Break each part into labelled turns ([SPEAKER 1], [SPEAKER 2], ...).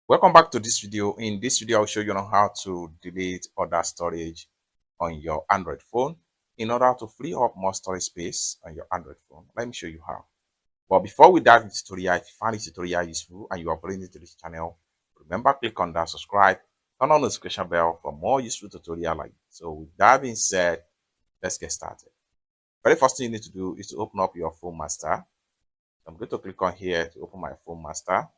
[SPEAKER 1] Welcome back to this video. In this video, I'll show you on how to delete other storage on your Android phone in order to free up more storage space on your Android phone. Let me show you how. But before we dive into the tutorial, if you find this tutorial useful and you are brand new to this channel, remember click on that subscribe, turn on the notification bell for more useful tutorial like this. So with that being said, let's get started. Very first thing you need to do is to open up your Phone Master. I'm going to click on here to open my Phone Master.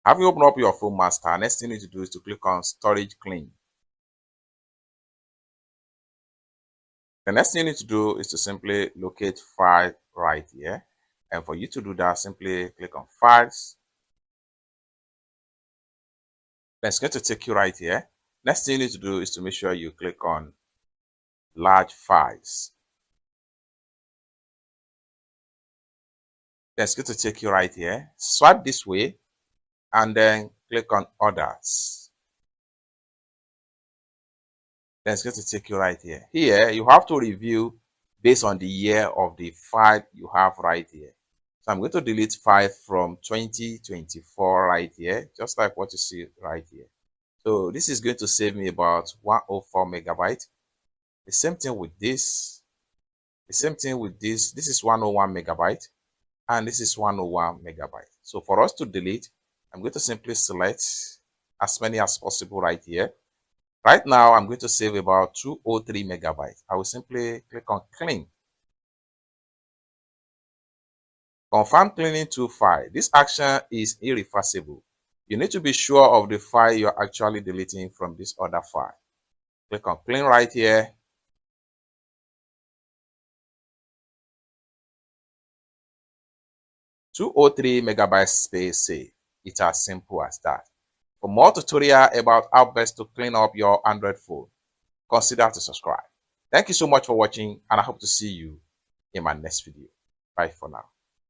[SPEAKER 1] Having opened up your Phone Master, next thing you need to do is to click on Storage Clean. The next thing you need to do is to simply locate File right here. And for you to do that, simply click on Files. Then it's going to take you right here. Next thing you need to do is to make sure you click on Large Files. Then it's going to take you right here. Swipe this way and then click on Others. Then it's going to take you right here. Here, you have to review based on the year of the file you have right here. So I'm going to delete file from 2024 right here, just like what you see right here. So this is going to save me about 104 megabytes. The same thing with this. The same thing with this. This is 101 megabyte and this is 101 megabyte. So for us to delete, I'm going to simply select as many as possible right here. Right now, I'm going to save about 203 megabytes. I will simply click on Clean. Confirm cleaning to file. This action is irreversible. You need to be sure of the file you're actually deleting from this other file. Click on Clean right here. (203 megabytes space save. It's as simple as that. For more tutorial about how best to clean up your Android phone, consider to subscribe. Thank you so much for watching and I hope to see you in my next video. Bye for now.